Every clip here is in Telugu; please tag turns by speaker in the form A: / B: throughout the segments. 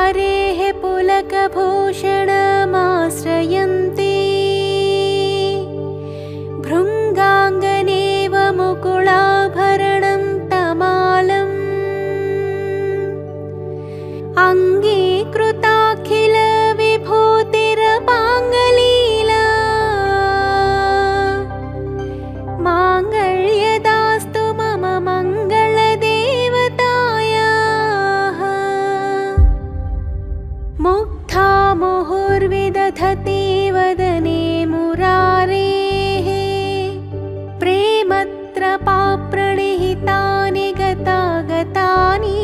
A: धारेः पुलकभूषणमाश्रयन्ति भृङ्गाङ्गनेव मुकुलाभरणं तमालम् अङ्गीकृताखिल विभूतिरपाङ्गलीला माङ्गल्यदास्तु मम मङ्गलदेवतायाः मुग्धा मुहुर्विदधति वदने मुरारेः प्रेमत्रपाप्रणिहितानि गतागतानि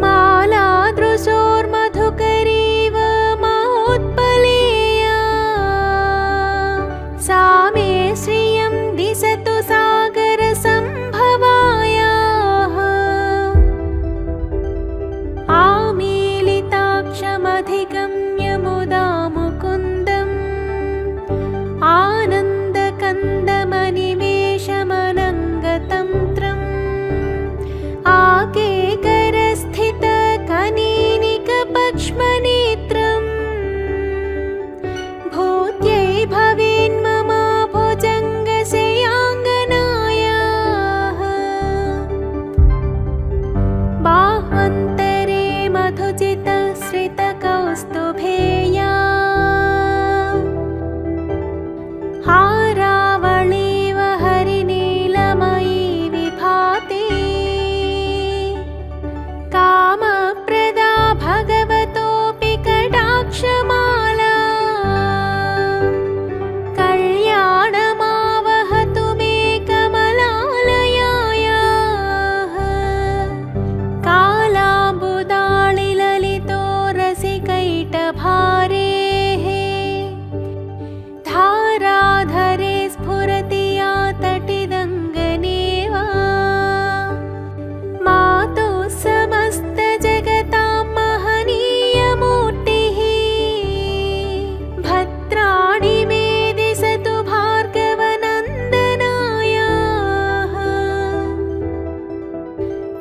A: मालादृशोर्मधुकरीव महोत्पलेया सा मे श्रियं दिशतु सागरसम्भवायाः आमीलिताक्षमधिगम्य मुदा मुकुन्दम् आनन्दकन्दमनिवेशमनङ्गतन्त्रम् आकेकरस्थितकनीनिकपक्ष्मनेत्रम् भूत्यै भवेन्मम भुजङ्गशयाङ्गनायाः बाह्वन्तरे मधुचितश्रितकौस्तुभेया हारावळीव हरिनीलमयी विभाति कामप्रदा भगवतोऽपि कटाक्षमाला कल्याणमावहतु मे कमलालयायाः कालाम्बुदाळिललितो रसिकैटभारेः धाराधरे स्फुरति या तटिदङ्गनेव मातुः समस्तजगतां महनीयमूर्तिः भद्राणि मे दिशतु भार्गवनन्दनायाः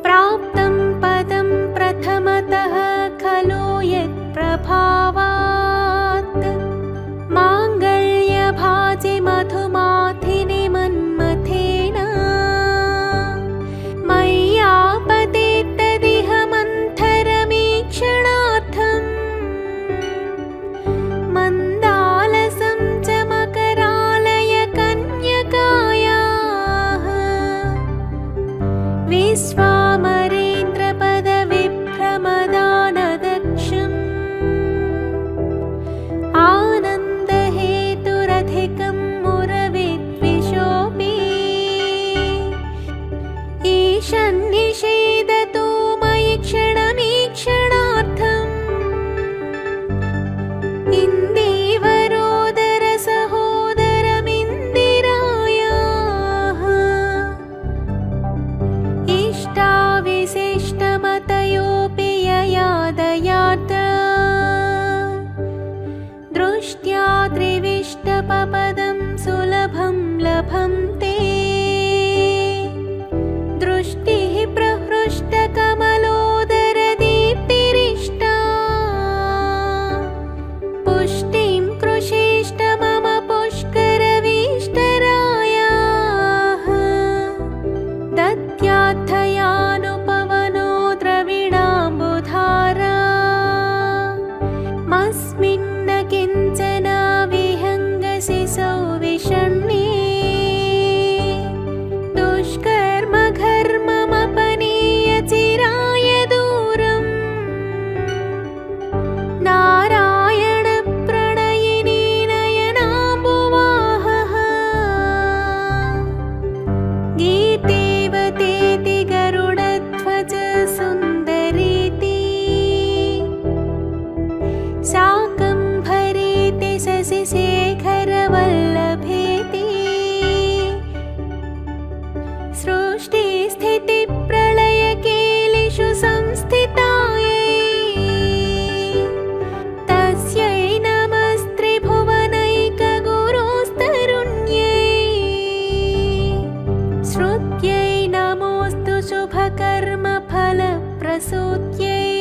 A: प्राप्तं पदं प्रथमतः खलु यत्प्रभावात् माङ्गल्यभाजि मधुमाथिनि मन्मथेन मय्यापतेत्तदिह मन्थरमीक्षणार्थम् मन्दालसं च मकरालय कन्यकायाः विश्वामरेन्द्रपदविभ्रमदानदक्षम् आनन्दहेतुरधिकं मुरविद्विषोऽपि ईशन्निषेदतु मयि क्षणमीक्षणार्थम् इन्दीवरोदरसहोदरमिन्दिरायाः इष्टाविशिष्टमतयोऽपि ययादयात् दृष्ट्या त्रिविष्टपपदं सुलभं लभन्ते दृष्टिः प्रहृष्टकमलोदरदीप्तिरिष्टा पुष्टिं कृषीष्ट मम पुष्करवीष्टरायाः दद्याद्धयानुपवनो द्रविणाम्बुधारा मस्मिन्न किञ्चन विहङ्गशिशौ विषण्णे दुष्कर्मघर्ममपनीय चिराय दूरम् नारायणप्रणयिनी नयनाम्बुवाहः गीतेवतेति गरुडध्वज सुन्दरीति शाकम्भरीति शशिशेखरवल्लभेति सृष्टिस्थितिप्रलयकेलिषु संस्थितायै तस्यै नमस्त्रिभुवनैकगुरोस्तरुण्यै श्रुत्यै नमोऽस्तु शुभकर्मफलप्रसूत्यै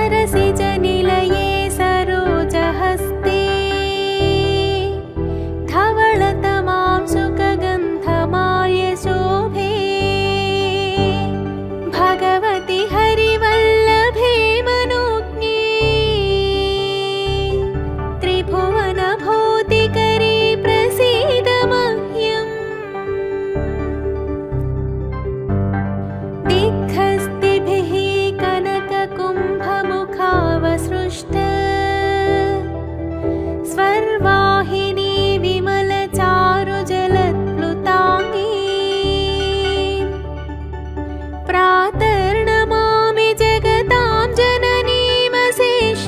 A: सरसिजनिलये सरोजहस्ते धवलतमां सुखगन्धमाल्यशोभे भगवति हरिवल्लभे मनोज्ञे त्रिभुवनभूतिकरे प्रसीद मह्यम्। दिग्हस्तिभिः कनककुम्भमुखावसृष्ट स्वर्वाहिनी विमलचारुजलप्लुताङ्गी प्रातर्नमामि जगतां जननीमशेष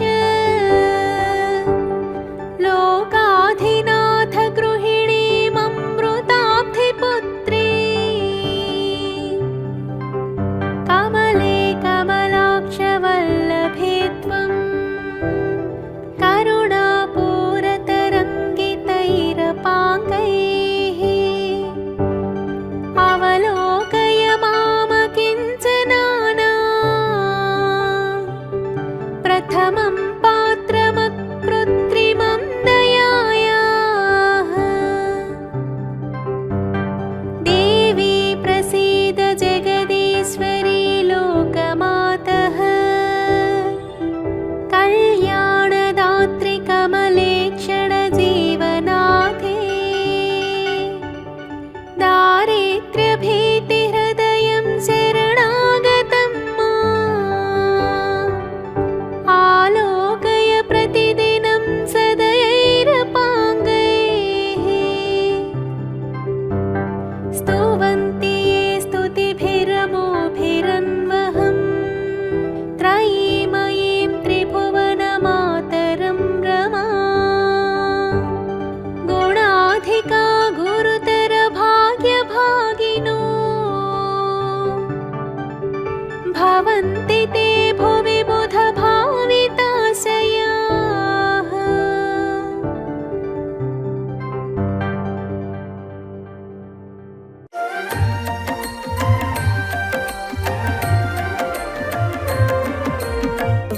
A: लोकाधिनाथ गृहिणीममृताब्धिपुत्री कमले कमलाक्षवल्लभे त्वं करुणापूरतरङ्गितैरपाङ्गैः अवलोकय मामकिञ्चनाना प्रथमं पात्रमकृत्रिमं दयायाः। देवी प्रसीद जगदीश्वरी लोकमातः कल्याणदात्री कमले क्षणजीवनाथे दारिद्र्यभीतिहृदयं शरणागतं माम् आलोकय प्रतिदिनं सदयैरपाङ्गैः। स्तुवन्ति ये स्तुतिभिरमोभिरन्वहम् त्रयीमयीं त्रिभुवनमातरं रमा गुणाधिका गुरुतर भाग्यभागिनो भवन्ति ते भुवि बुधभाविताशयाः।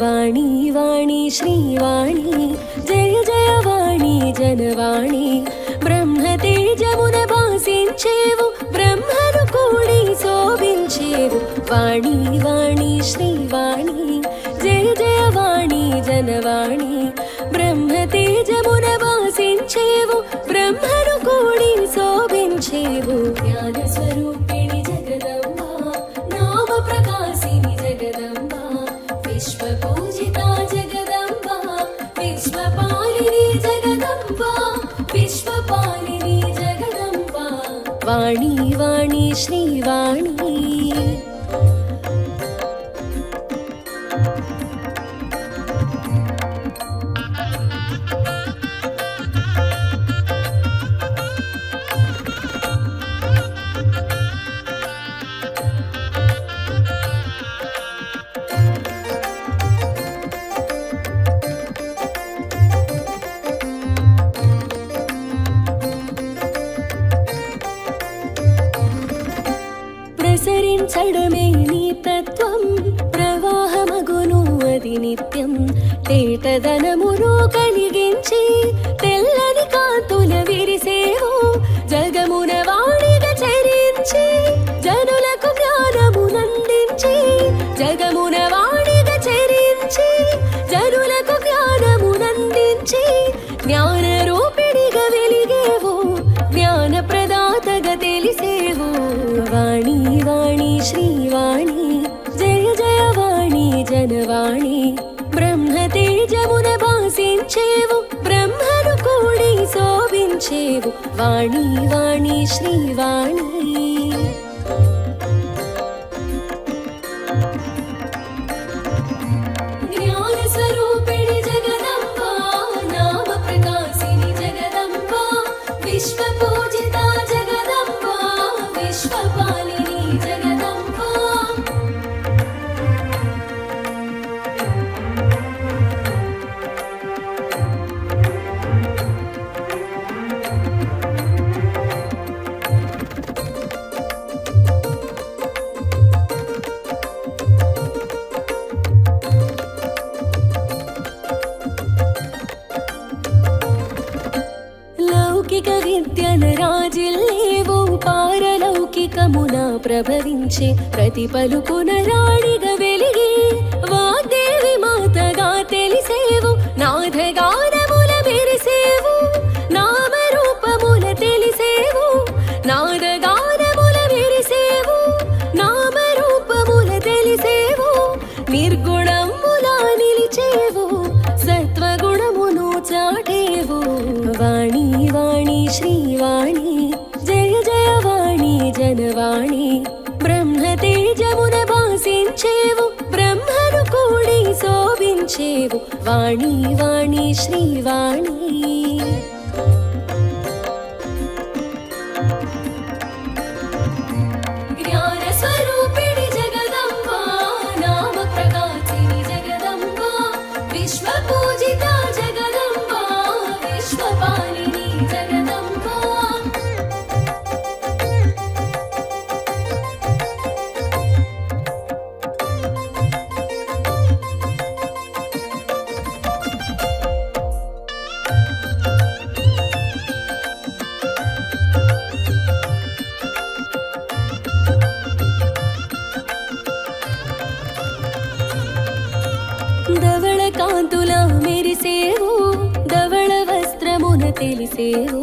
B: वाणी वाणी श्रीवाणी जय जय वाणी जनवाणी ब्रह्मतेजमुन भासिंచేవు బ్రహ్మను కూడి శోభించేవు వాణి వాణి శ్రీవాణి జయ జయ వాణి జనవాణి బ్రహ్మతేజమున భాసించేవు బ్రహ్మను కూడి శోభించేవు జ్ఞాన స్వరూపిణి జగదంబ నామ ప్రకాశిని జగదంబ विश्वपूजिता जगदम्बा विश्वपालिनी जगदम्बा विश्वपालिनी जगदम्बा वाणी वाणी श्रीवाणी ప్రసరించడమే నీ తత్వం ప్రవాహమగును అది నిత్యం తేటదనమును కలిగించి తెల్లని కాంతుల విరిసేవు జగమున వాణిగా చరించి జనులకు జ్ఞానమునందించి జగమున వాణిగా చరించి జనులకు జ్ఞానమునందించి జ్ఞాన రూపిణిగా వెలిగేవు జ్ఞాన ప్రదాతగా తెలిసేవు వాణి వాణి శ్రీవాణి జయ జయ వాణి జనవాణి బ్రహ్మతేజమున భాసించేవు బ్రహ్మను కూడి శోభించేవు వాణి వాణి శ్రీవాణి జ్ఞాన స్వరూపిణి జగదంబ నామ ప్రకాశిని జగదంబ విశ్వపూజిత జగదంబ విశ్వపాలిని జగదంబ ప్రభవించే ప్రతి పలుకున రాణిగా వెలిగి వాగ్దేవి మాతగా తెలిసేవు నాదగానముల మెరిసేవు నామరూపముల తెలిసేవు నాదగానముల మెరిసేవు నామరూపముల తెలిసేవు నిర్గుణములా నిలిచేవు సత్వగుణమును చాటేవు వాణి వాణి శ్రీవాణి జయ జయ వాణి జనవాణి బ్రహ్మ తేజమున భాసించేవు బ్రహ్మను కూడి శోభించేవు వాణి వాణి శ్రీవాణి జ్ఞాన స్వరూపిణి జగదంబ నామ ప్రకాశిని జగదంబ విశ్వ పూజిత జగదంబ విశ్వపాలిని జగదంబ ధవళ కాంతుల మెరిసేవు ధవళ వస్త్రమున తెలిసేవు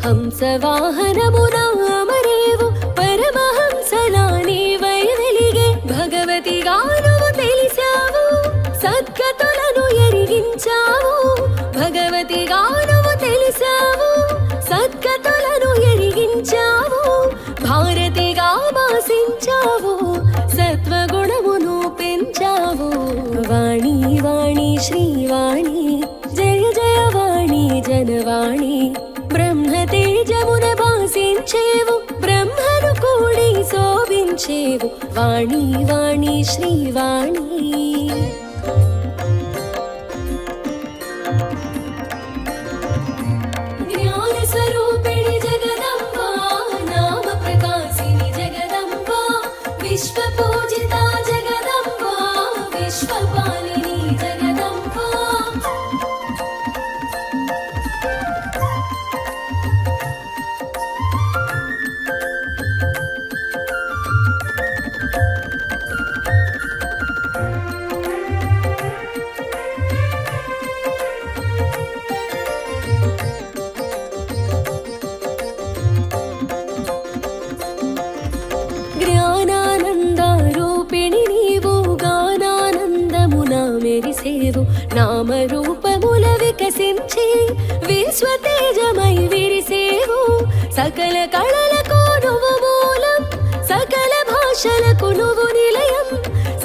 B: హంస వాహనమున అమరేవు పరమహంసలా నీవై వెలిగే భగవతిగా నువ్వు తెలిసావు సద్గతులను ఎరిగించావు భగవతిగా నువ్వు తెలిసావు సద్గతులను ఎరిగించావు భారతిగా భాసించావు సత్వగుణమును పెంచావు వాణి వాణి శ్రీవాణి జయ జయ వాణి జనవాణి బ్రహ్మ తేజమున భాసించేవు బ్రహ్మను కూడి శోభించేవు వాణి వాణి శ్రీవాణి జ్ఞాన స్వరూపిణి జగదంబ నామ ప్రకాశిని జగదంబ విశ్వ పూజిత జగదంబ విశ్వపాలిని జగదంబ జ్ఞానానంద రూపిణి నీవు గానానందమున మెరిసేవు నామరూపముల వికసించి విశ్వతేజమై విరిసేవు సకల కళలకు నువ్వు మూలం సకల భాషలకు నువ్వు నిలయం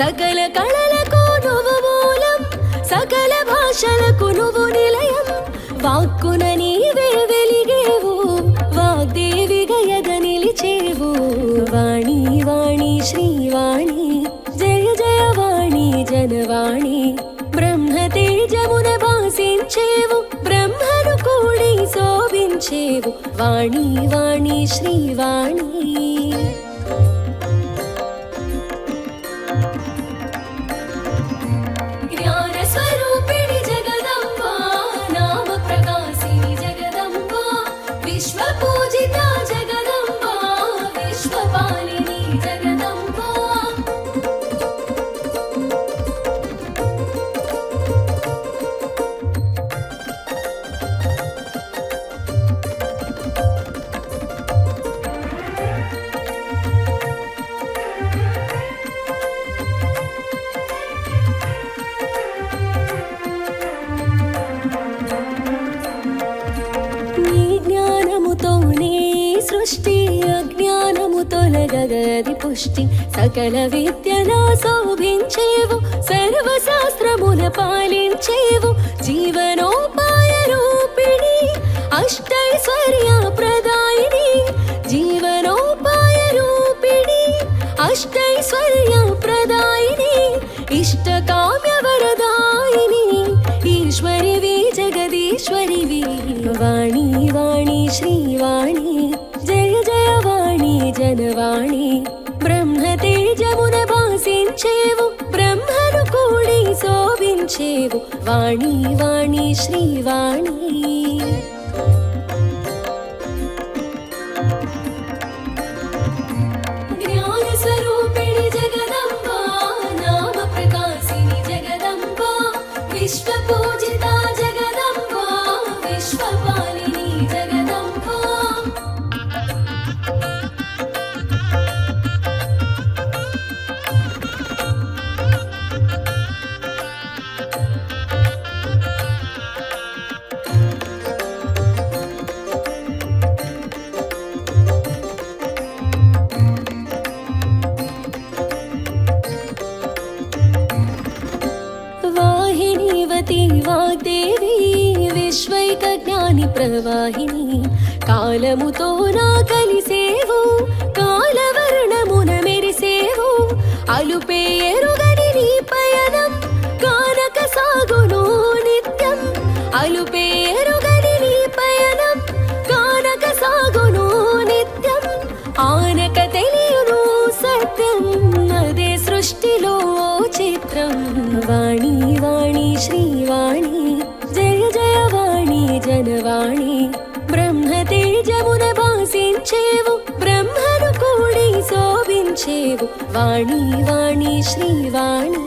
B: సకల కళలకు నువ్వు మూలం సకల భాషలకు నువ్వు నిలయం వాక్కున నీవే వెలిగేవు వాగ్దేవి గయగ నిలిచేవు వాణి వాణి శ్రీవాణి జయ జయ వాణి జనవాణి బ్రహ్మ తేజమున భాసించేవు బ్రహ్మను కూడి శోభించేవు వాణి వాణి శ్రీవాణి జ్ఞాన స్వరూపిణి జగదంబ నామ ప్రకాశిని జగదంబ విశ్వ పూజిత జగదంబ విశ్వపాలిని జగదంబ నీ జ్ఞానముతోనే సృష్టి అజ్ఞానము తొలగగది పుష్టి సకల విద్యలా శోభించేవు సర్వశాస్త్రముల పాలించేవు జీవనోపాయ రూపిణి అష్టైశ్వర్య ప్రదాయిని జీవనోపాయ రూపిణి అష్టైశ్వర్య ప్రదాయిని ఇష్టకామ్య వరదాయిని ఈశ్వరివి జగదీశ్వరివి వాణి వాణి శ్రీవాణి జయ జయ వాణి జనవాణి బ్రహ్మ తేజమున భాసించేవు బ్రహ్మను కూడి శోభించేవు వాణి వాణి శ్రీవాణి జ్ఞాన శక్తి వాగ్దేవి విశ్వైక జ్ఞాని ప్రవాహిని కాలముతో నా కలిసేవు కాలవర్ణమున మెరిసేవు అలుపే ఎరుగని నీ పయనం కానక సాగును నిత్యం అలుపే ఎరుగని నీ పయనం కానక సాగును నిత్యం ఆనక తెలియను సత్యం అదే సృష్టిలో చిత్రం వాణి వాణి శ్రీవాణి జయ జయ వాణి జనవాణి బ్రహ్మ తేజమున భాసించేవు బ్రహ్మను కూడి శోభించేవు వాణి వాణి శ్రీవాణి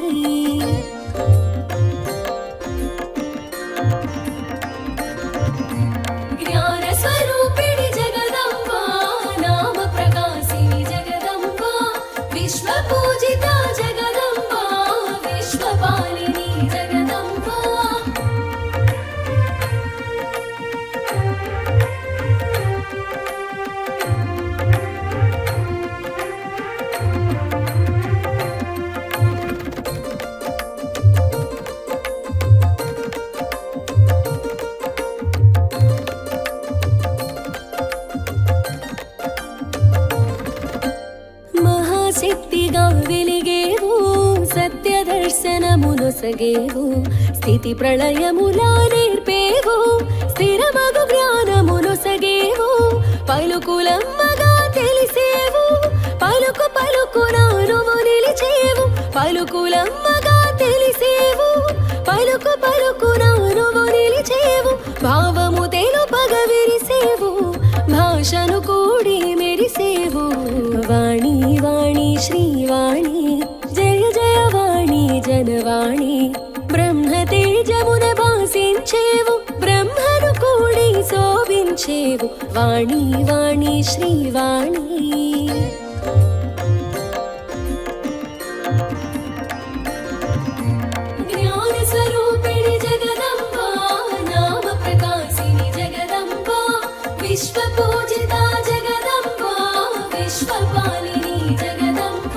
B: జ్ఞాన స్వరూపిణి జగదంబ నామ ప్రకాశిని జగదంబ విశ్వ పూజిత జగదంబ విశ్వపాలిని జగదంబ మహాశక్తిగా వెలిగేవు సత్య దర్శనమునొసగేవు స్థితి ప్రళయములా నేర్పేవు స్థిరమగు జ్ఞానమునొసగేవు పలుకులమ్మగా తెలిసేవు పలుకు పలుకునా నువ్వు నిలిచేవు పలుకులమ్మగా తెలిసేవు పలుకు పలుకునా నువ్వు నిలిచేవు భావము తెలుపగ విరిసేవు భాషను కూడి మెరిసేవు వాణి వాణి శ్రీవాణి జయ జయ వాణి జనవాణి బ్రహ్మ తేజమున భాసించేవు బ్రహ్మను కూడి శోభించేవు వాణి వాణి శ్రీవాణి జ్ఞాన స్వరూపిణి జగదంబ నామ ప్రకాశిని జగదంబ విశ్వ పూజిత జగదంబ విశ్వపాలిని జగదంబ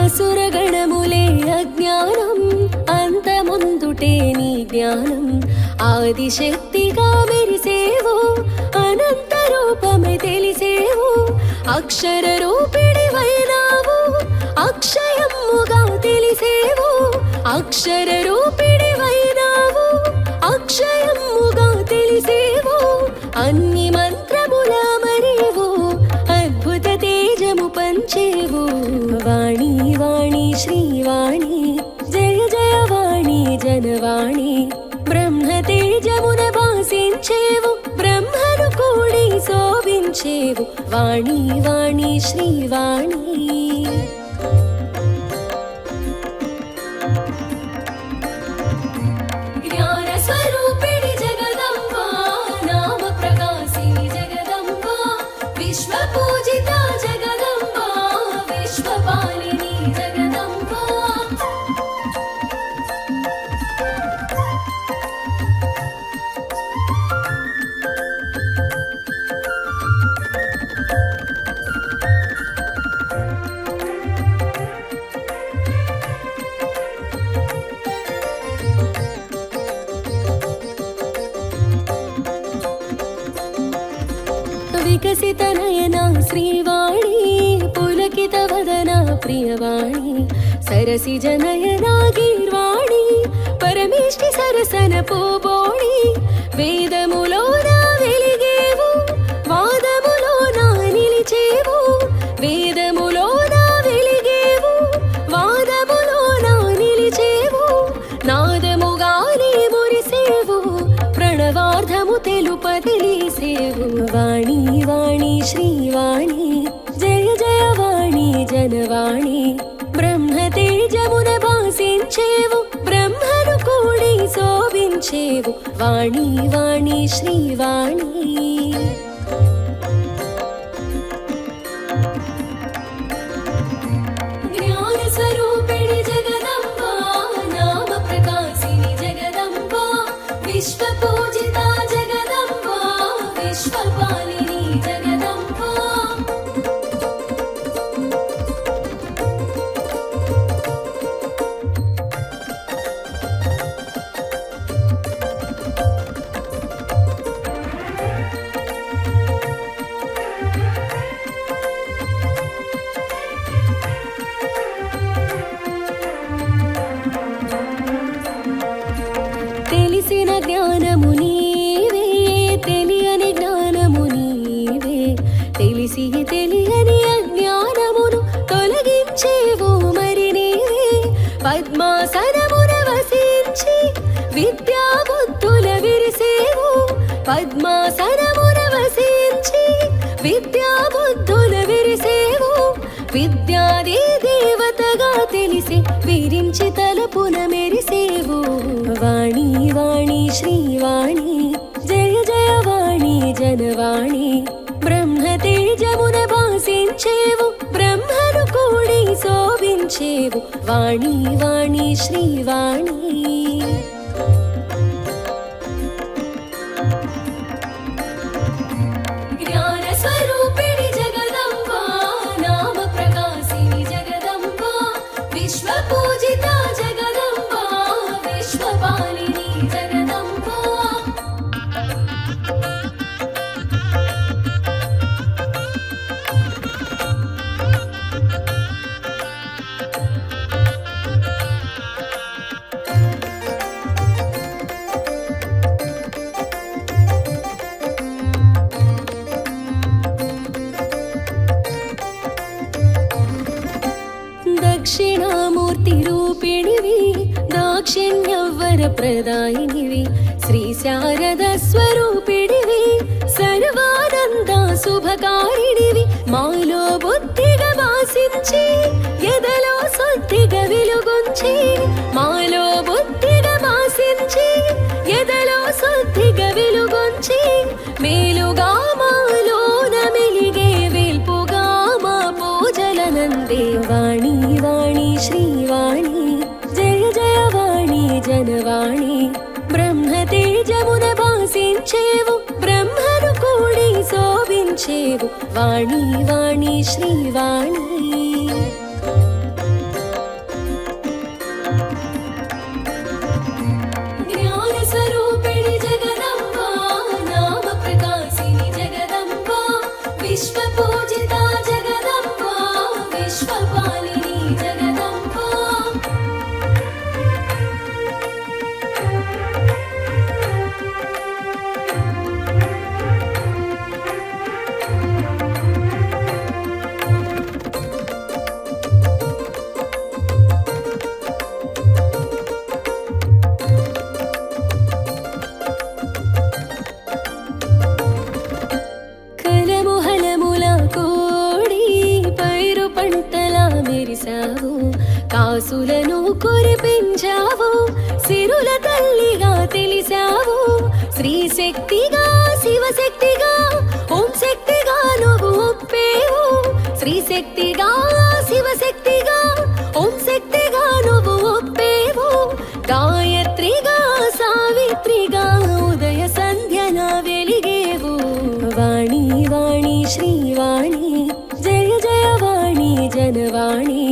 B: అసురగణములే అజ్ఞానం అంతముందుటే నీ జ్ఞానం ఆదిశక్తిగా మెరిసేవు అనంత రూపమే తెలిసేవు అక్షర రూపిణివైనావు అక్షయముగా తెలిసేవు అక్షర రూపిణివైనావు అక్షయముగా తెలిసేవు అన్ని మంత్రముల మరేవు అద్భుత తేజము పంచేవు వాణి వాణి శ్రీవాణి జయ జయ వాణి జనవాణి బ్రహ్మ తేజమున భాసించేవు బ్రహ్మను కూడి శోభించేవు వాణి వాణి శ్రీవాణి జ్ఞాన స్వరూపిణి జగదంబ నామ ప్రకాశిని జగదంబ విశ్వ పూజిత జగదంబ విశ్వపాలిని జగదంబ వికసిత నయన శ్రీవాణి పులకిత వదన ప్రియవాణి సరసి జనయన గీర్వాణి పరమేష్టి సరసన పోబోణి వేదములోన వెలిగేవు వాదములోన నిలిచేవు వేదములోన వెలిగేవు వాదములోన నిలిచేవు నాదముగానే మురిసేవు ప్రణవార్థము తెలుప తెలిసేవు వాణి వాణి శ్రీవాణి జయ జయ వాణి జనవాణి బ్రహ్మ తేజమున భాసించేవు బ్రహ్మను కూడి శోభించేవు వాణి వాణి శ్రీవాణి విశ్వపూజితా జగదంబ విశ్వపాలిని జగదంబ తెలిసిన జ్ఞానము నీవే తెలియని జ్ఞానము నీవే తెలిసి తెలియని అజ్ఞానమును తొలగించేవు మరి నీవే పద్మాసనమున వసించి విద్యా బుద్ధుల విరిసేవు పద్మాసనమున వసించి విద్యా బుద్ధుల విరిసేవు విద్యాది దేవతగా తెలిసి విరించి తలపున మెరిసేవు వాణి వాణి శ్రీవాణి జయ జయ వాణి జనవాణి బ్రహ్మ తేజమున భాసించేవు బ్రహ్మను కూడి శోభించేవు వాణి వాణి శ్రీవాణి జ్ఞాన స్వరూపిణి జగదంబ నామ ప్రకాశిని జగదంబ విశ్వపూజిత జగదంబ విశ్వపాలిని జగదంబ దక్షిణామూర్తి రూపిణివి దాక్షిణ్యవర ప్రదాయినివి శ్రీ శారద స్వరూపిణివి సర్వానంద శుభకారిణివి మాలో బుద్ధిగా వాసించి ఎదలో శుద్ధిగా వెలుగుంచి మాలో బుద్ధిగా వాసించి ఎదలో శుద్ధిగా వెలుగుంచి మేలుగా మాలోన మెలిగే వేల్పుగా మా పూజలనందే వాణి వాణి శ్రీవాణి జయ జయ వాణి జనవాణి బ్రహ్మ తేజమున భాసించేవు బ్రహ్మను కూడి శోభించేవు వాణి వాణి శ్రీవాణి జ్ఞాన స్వరూపిణి జగదంబ నామ ప్రకాశిని జగదంబ విశ్వపూజిత జగదంబ విశ్వపాలిని జగదంబ కలముహలముల కోడి పైరు పంటలా మెరిసావు కాసులను కురిపించావు సిరుల తల్లిగా తెలిసావు శ్రీ శక్తిగా శివశక్తిగా ఓం శక్తిగా నువ్వు ఒప్పేవు శ్రీ శక్తిగా శివశక్తిగా ఓం శక్తిగా నువ్వు ఒప్పేవు గాయత్రిగా సావిత్రిగా ఉదయ సంధ్యన వెలిగేవు వాణి వాణి శ్రీవాణి జయ జయ వాణి జనవాణి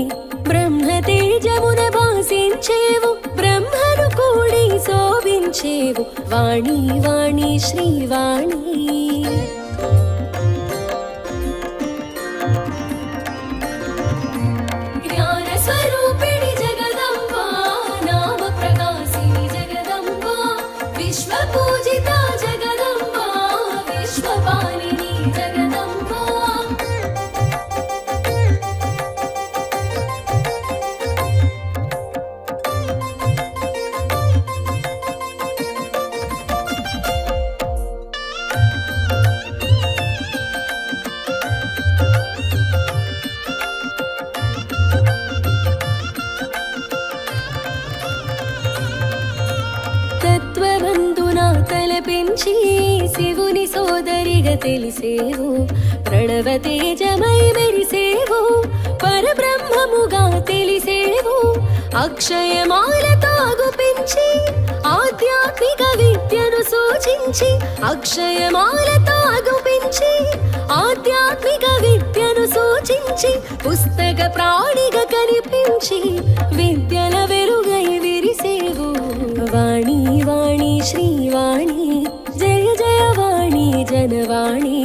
B: బ్రహ్మ తేజమున భాసించేవు బ్రహ్మను కూడి శోభించేవు వాణి వాణి శ్రీవాణి జ్ఞాన స్వరూపిణి జగదంబ నామ ప్రకాశిని జగదంబ విశ్వపూజిత జగదంబ విశ్వపాలిని జగదంబ తత్వబంధున తలపించి శివుని సోదరిగా తెలిసేవు ప్రణవ తేజమై మెరిసేవు పరబ్రహ్మముగా తెలిసేవు అక్షయమాలతో అగుపించి ఆధ్యాత్మిక విద్యను సూచించి అక్షయమాలతో అగుపించి ఆధ్యాత్మిక విద్యను సూచించి పుస్తక ప్రాణిగా కనిపించి విద్యల వెలుగై విరిసేవు వాణి వాణి శ్రీవాణి జయ జయ వాణి జనవాణి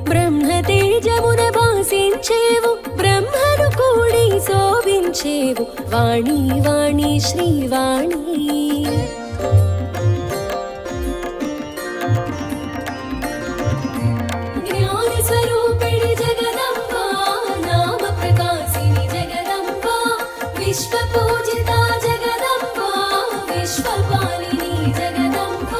B: బ్రహ్మ తేజమున భాసించేవు బ్రహ్మను కూడి శోభించేవు వాణి వాణి శ్రీవాణి జ్ఞాన స్వరూపిణి జగదంబ నామ ప్రకాశిని జగదంబ విశ్వ పూజిత జగదంబ విశ్వపాలిని జగదంబ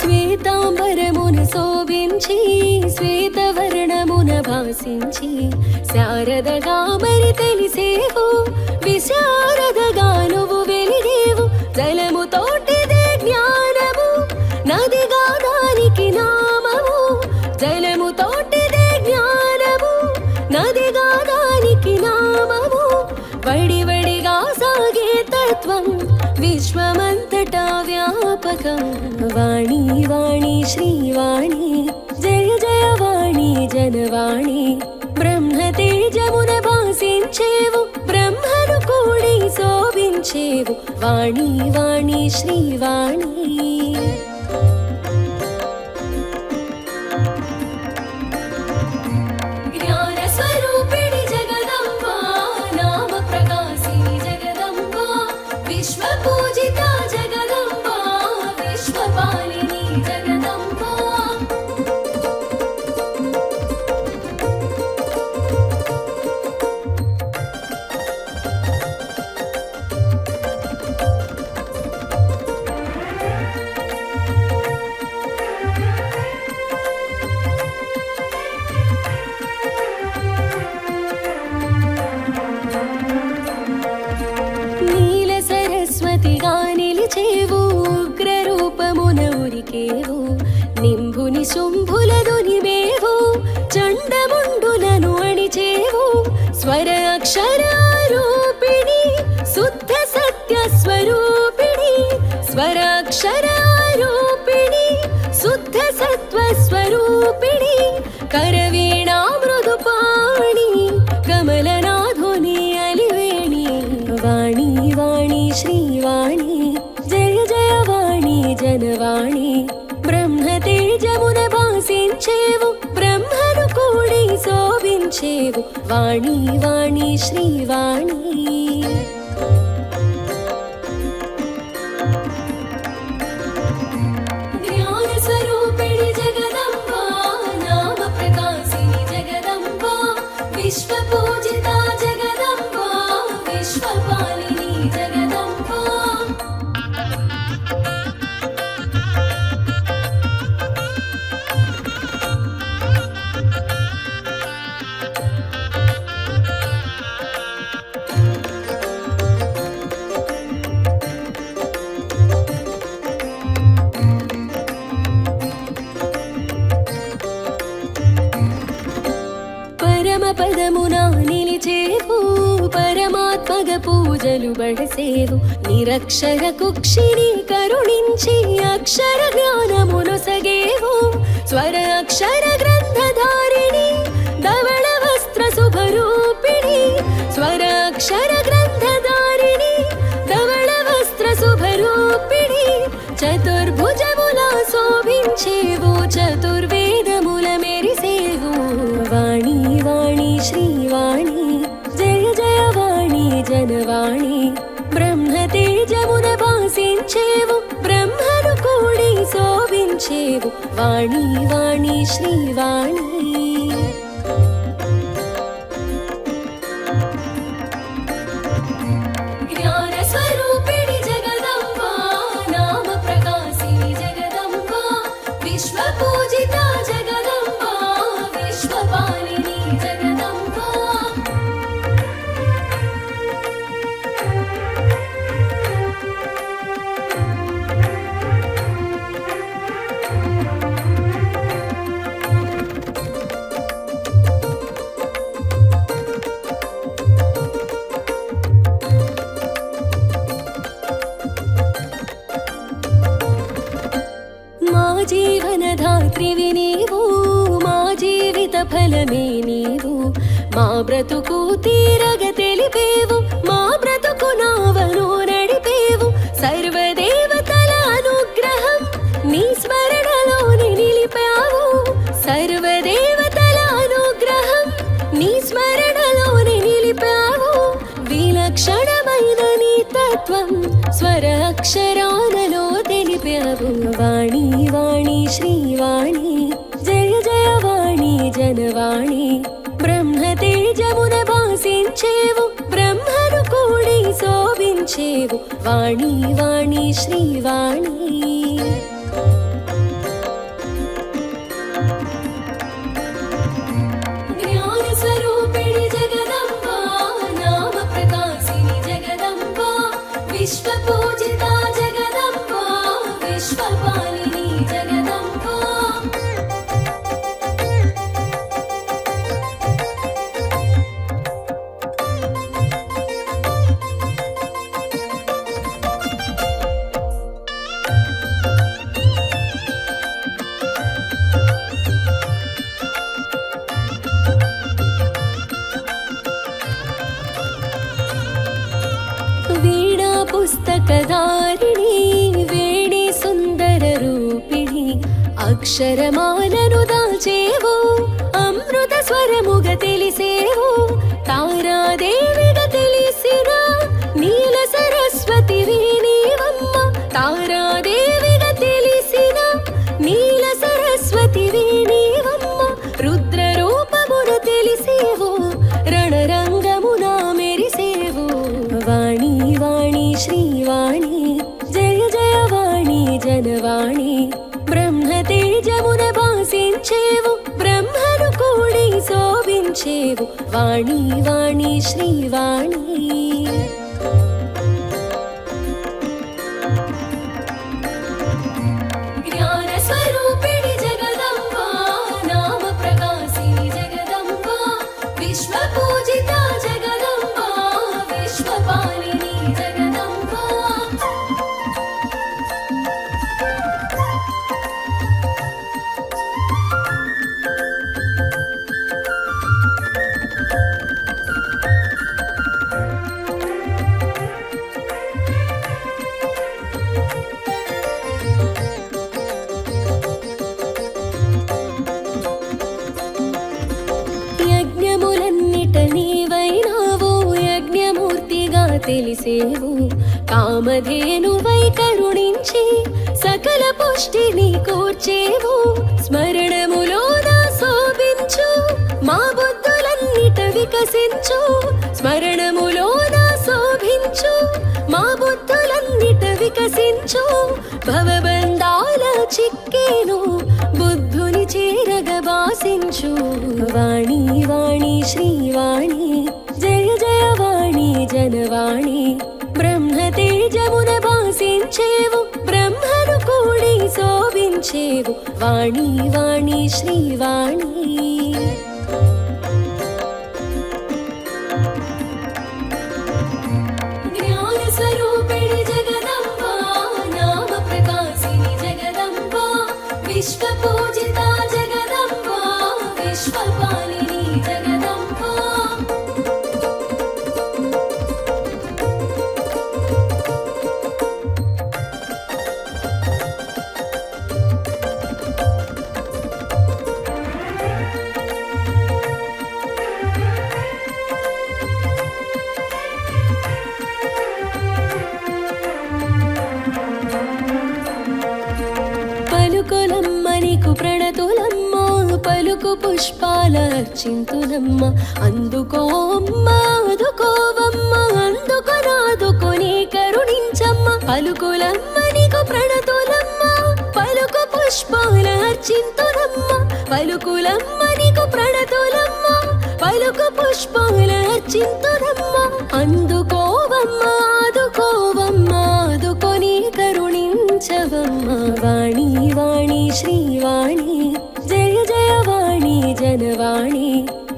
B: శ్వేతాంబరమున శోభించి శ్వేతవర్ణమున భాసించి శారదగా మరి తెలిసేవు విశారదగా నువ్వు వెలిగేవు జలము తోటిదే జ్ఞానము నదిగా దానికి నామము జలము తోటిదే జ్ఞానము నదిగా దానికి నామము వడివడిగా సాగే తత్వం విశ్వమంతటా వ్యాపకం వాణి వాణి శ్రీవాణి జయ జయ వాణి జనవాణి బ్రహ్మ తేజమున భాసించేవు బ్రహ్మను కూడి శోభించేవు వాణి వాణి శ్రీవాణి జ్ఞాన స్వరూపిణి జగదంబ నామ ప్రకాశిని జగదంబ విశ్వ పూజిత జగదంబ విశ్వపాలిని జగదంబ నీల సరస్వతిగా నిలిచేవు ఉగ్ర రూపమున ఉరికేవు నింభుని శుంభులదునిమేవు చండముండులను అణిచేవు స్వర అక్షర రూపిణి శుద్ధ సత్య స్వరూపిణి స్వర అక్షర రూపిణి శుద్ధ సత్వ స్వరూపిణి కరవీణా మృదుపాణి కమలనాధుని అలివేణి వాణి వాణి శ్రీవాణి జయ జయ వాణి జనవాణి బ్రహ్మ తేజమున భాసించేవు బ్రహ్మను కూడి శోభించేవు వాణి వాణి శ్రీవాణి జ్ఞాన స్వరూపిణి జగదంబ నామ ప్రకాశిని జగదంబ విశ్వ పూజిత జగదంబ విశ్వపాలిని జగదంబ పరమ పదమున నిలిచేవు పరమాత్మగ పూజలు బడసేవు నిరక్షర కుక్షిని కరుణించి అక్షర జ్ఞానమును సగేవు స్వర అక్షర గ్రంథధారిణి ధవళ వస్త్ర శుభరూపిణి స్వర అక్షర గ్రంథధారిణి ధవళ వస్త్ర శుభరూపిణి చతుర్భుజముల శోభించేవు చతుర్వేదముల మెరిసేవు వాణి వాణి శ్రీవాణి జయ జయ వాణి జనవాణి బ్రహ్మ తేజమున భాసించేవు బ్రహ్మను కూడి శోభించేవు వాణి వాణి శ్రీవాణి జ్ఞాన స్వరూపిణి జగదంబ నామ ప్రకాశిని జగదంబ విశ్వ పూజిత జగదంబ విశ్వపాలిని జగదంబ జీవనధాత్రివి నీవు, మా జీవిత ఫలమే నీవు. మా బ్రతుకు తీరగ తెలిపేవు, మా బ్రతుకు నావను నడిపేవు. సర్వదేవతల అనుగ్రహం నీ స్మరణలోని నిలిపావు. సర్వదేవతల అనుగ్రహం నీ స్మరణలోని నిలిపావు. విలక్షణమైన నీ తత్వం స్వర అక్షరాలలో తెలిపావు. వాణి వాణి శ్రీవాణి జయ జయ వాణి జనవాణి. బ్రహ్మ తేజమున భాసించేవు, బ్రహ్మను కూడి శోభించేవు. వాణి వాణి శ్రీవాణి. జ్ఞాన స్వరూపిణి జగదంబ, నామ ప్రకాశిని జగదంబ, విశ్వ పూజిత జగదంబ, విశ్వపాలిని జగదంబ. వీణా పుస్తకధారిణి వేణి సుందర రూపిణి. అక్షరమాలను దాల్చేవు, అమృత స్వరముగ తెలిసేవు. తారాదేవిగా తెలిసిన నీల సరస్వతి నీవమ్మ. తారాదేవిగా తెలిసిన నీల సరస్వతి నీవమ్మ. రుద్ర రూపమున తెలిసేవు, రణరంగమున మెరిసేవు. వాణి వాణి శ్రీవాణి జయ జయ వాణి జనవాణి. బ్రహ్మ తేజమున భాసించేవు, బ్రహ్మను కూడి శోభించేవు. వాణి వాణి శ్రీవాణి. జ్ఞాన స్వరూపిణి జగదంబ, నామ ప్రకాశిని జగదంబ, విశ్వ పూజిత జగదంబ, విశ్వపాలిని జగదంబ. యజ్ఞములన్నిట నీవైనావు, యజ్ఞమూర్తిగా తెలిసేవు. కామధేనువై కరుణించి సకల పుష్టిని కూర్చేవు. స్మరణములోన శోభించు, మా బుద్ధులన్నిట వికసించు. స్మరణములోన శోభించు, మా బుద్ధులన్నిట వికసించు. భవబంధాల చిక్కేను, బుద్ధుని చేరగ భాసించు. వాణి వాణి శ్రీవాణి జయ జయ వాణి జనవాణి. బ్రహ్మ తేజమున భాసించేవు, బ్రహ్మను కూడి శోభించేవు. వాణి వాణి శ్రీవాణి. జ్ఞాన స్వరూపిణి జగదంబ, నామ ప్రకాశిని జగదంబ, విశ్వ పూజిత జగదంబ, విశ్వపాలిని జగదంబ. పలుకులమ్మ నీకు ప్రణతులమ్మ, పలుకు పుష్పాలర్చింతులమ్మ. అందుకోమ్మ అందుకోవమ్మ, అందుకొనాదుకొని కరుణించమ్మ. పలుకులమ్మ నీకు ప్రణతులమ్మ, పలుకు పుష్పాలర్చింతులమ్మ. పలుకులమ్మ నీకు ప్రణతులమ్మ, పలుకు పుష్పాలర్చింతులమ్మ. అందుకోవమ్మ ఆదుకోవమ్మ, ఆదుకొని కరుణించవమ్మ. వాణి వాణి శ్రీవాణి జయ జయ వాణి జనవాణి.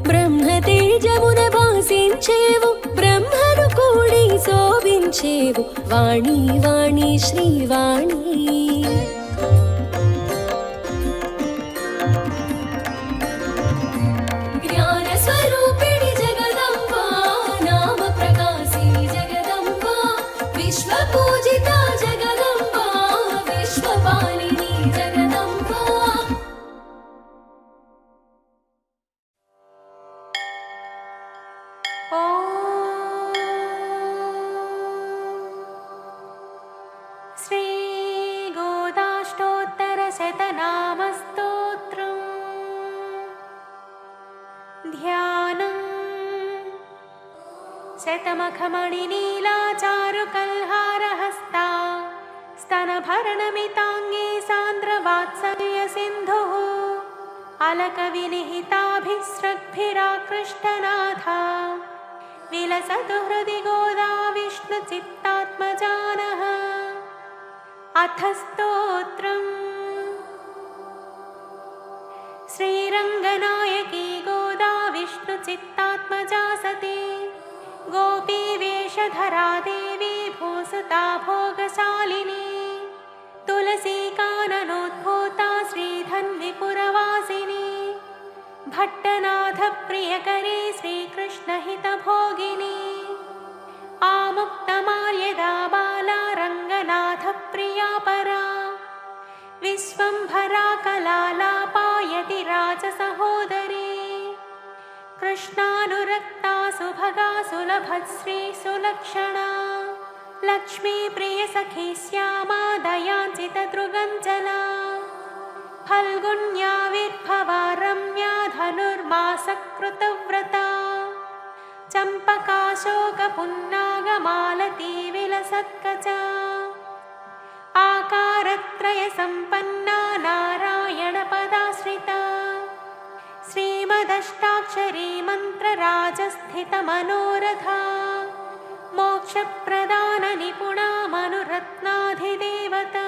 B: బ్రహ్మ తేజమున భాసించేవు, బ్రహ్మను కూడి శోభించేవు. వాణి వాణి శ్రీవాణి.
A: शतमखमणिनीलाचारुकल्हारहस्ता स्तनभरणमिताङ्गी सान्द्रवात्सल्यसिन्धुः अलकविनिहिताभिस्रग्भिराकृष्टनाथा विलसतु हृदि गोदा विष्णुचित्तात्मजानः। अथ स्तोत्रम्। श्रीरङ्गनायकी गोदा विष्णुचित्तात्मजा सती गोपीवेषधरा देवी भूसुता भोगशालिनी तुलसीकाननोद्भूता श्रीधन्विपुरवासिनी भट्टनाथप्रियकरी श्रीकृष्णहितभोगिनी आमुक्तमाल्यदा बाला रङ्गनाथप्रिया परा विश्वम्भरा कलालापायति राजसहोदरी कृष्णानुरक्ता सुभगा सुलभश्री सुलक्षणा लक्ष्मीप्रियसखी श्यामा दयाञ्चितदृगञ्चला फल्गुन्याविर्भवा रम्या धनुर्मासकृतव्रता चम्पकाशोकपुन्नागमालती विलसत्कचा आकारत्रयसम्पन्ना नारायणपदाश्रिता श्रीमदष्टाक्षरी मन्त्रराजस्थितमनोरथा मोक्षप्रदाननिपुणा मनुरत्नाधिदेवता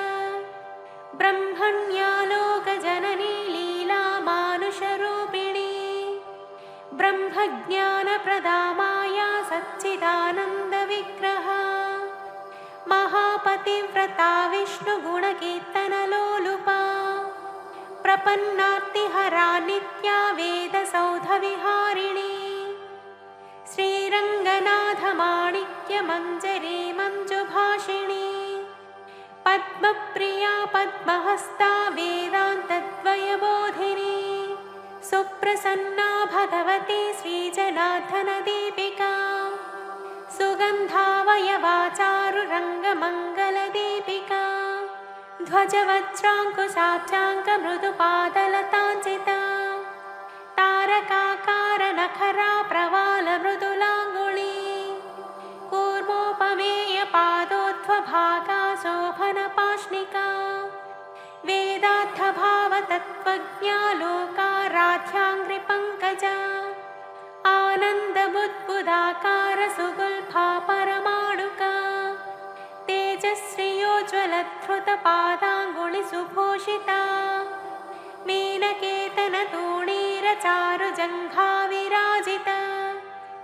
A: ब्रह्मण्यालोकजननी लीला मानुषरूपिणी ब्रह्मज्ञानप्रदा माया सच्चिदानन्दविग्रहा महापतिव्रता विष्णुगुणकीर्तनलोलुपा प्रपन्नार्तिहरा नित्या वेदसौधविहारिणी श्रीरङ्गनाथमाणिक्यमञ्जरी मञ्जुभाषिणी पद्मप्रिया पद्महस्ता वेदान्तद्वयबोधिनी सुप्रसन्ना भगवती श्रीजनार्दनदीपिका सुगन्धावयवाचारुरङ्गमङ्गलदीपिका ध्वजवज्राङ्कुशाब्जाङ्कमृदुपादलताञ्चिता तारकाकारनखरा प्रवालमृदुलाङ्गुली कूर्मोपमेयपादोध्वभागा शोभनपाश्निका वेदार्थभावतत्त्वज्ञा लोकाराध्याङ्घ्रिपङ्कजा आनन्दबुद्बुदाकार सुगुल्फा परमाणुका तेजश्रियोज्ज्वलधृतपादाङ्गुलिसुभूषिता मीनकेतनतूणीरचारुजङ्घा विराजिता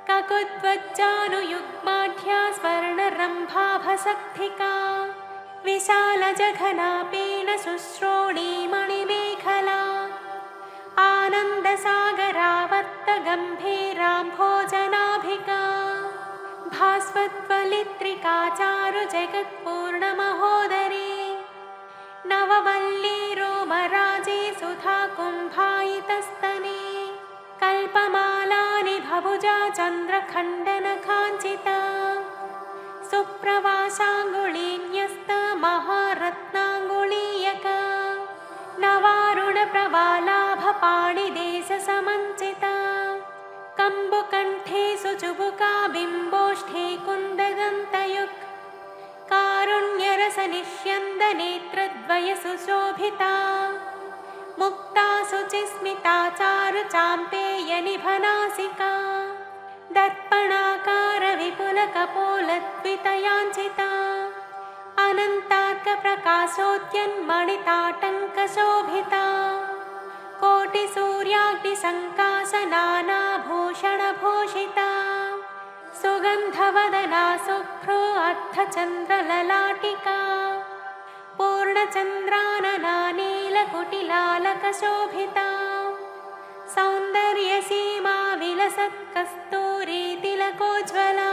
A: ककुद्वज्जानुयुग्माढ्या स्वर्णरम्भाभसक्थिका विशालजघनापीन शुश्रोणीमणिमेखला आनन्दसागरावर्तगम्भीराम्भोजनाभिका भास्वत्वलित्रिका चारुजगत्पूर्णमहोदरी नववल्लीरोमराजे सुधा कुम्भायितस्तने कल्पमालानि भभुजा चन्द्रखण्डनकाञ्चिता सुप्रवासाङ्गुलीन्यस्त महारत्नाङ्गुलीयका नवारुणप्रवालाभपाणिदेशसमञ्चिता कम्बुकण्ठे सुचुबुका बिम्बोष्ठे कुन्ददन्तयुक् कारुण्यरसनिष्यन्दनेत्रद्वयसुशोभिता मुक्ता शुचिस्मिता चारुचाम्पेयनिभनासिका दर्पणाकारविपुलकपोलद्वितयाञ्चिता अनन्तार्कप्रकाशोद्यन्मणिताटङ्कशोभिता कोटिसूर्याग्निसङ्काशनानाभूषणभूषिता सुगन्धवदना शुभ्रो अर्धचन्द्रललाटिका पूर्णचन्द्रानना नीलकुटिलालकशोभिता सौन्दर्यसीमा विलसत्कस्तूरी तिलकोज्ज्वला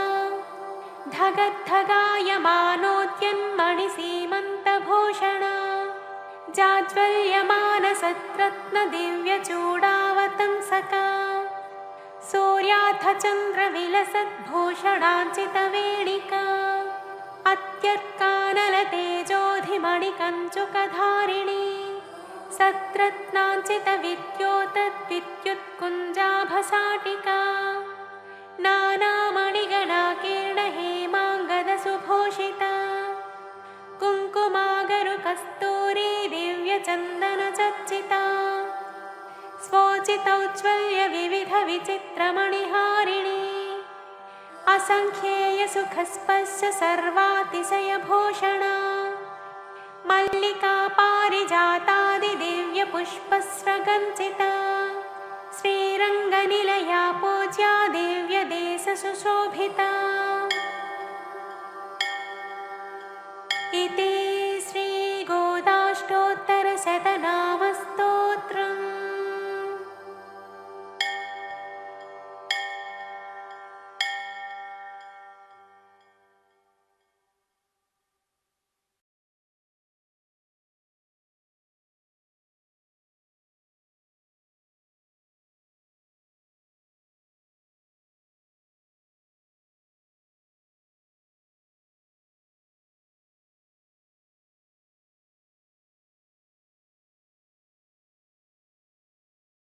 A: धगद्धगायमानोद्यन्मणिसीमन्तभूषणा जाज्वल्यमानसद्रत्नदिव्यचूडावतंसका सूर्यार्थचन्द्रविलसद्भूषणाञ्चितवेणिका अत्यर्कानलतेजोधिमणिकञ्चुकधारिणी सद्रत्नाञ्चितविद्योतद्विद्युत्कुञ्जाभसाटिका नानामणिगणाकीर्णहेमाङ्गदसुभूषिता कुङ्कुमागरुकस्तूरी दिव्यचन्दनचर्चिता स्वोचितौज्ज्वल्यविविधविचित्रमणिहारिणी असङ्ख्येयसुखस्पर्श सर्वातिशयभूषणा मल्लिका पारिजातादिदिव्यपुष्पस्रगञ्चिता श्रीरङ्गनिलया पूज्या दिव्यदेशसुशोभिता।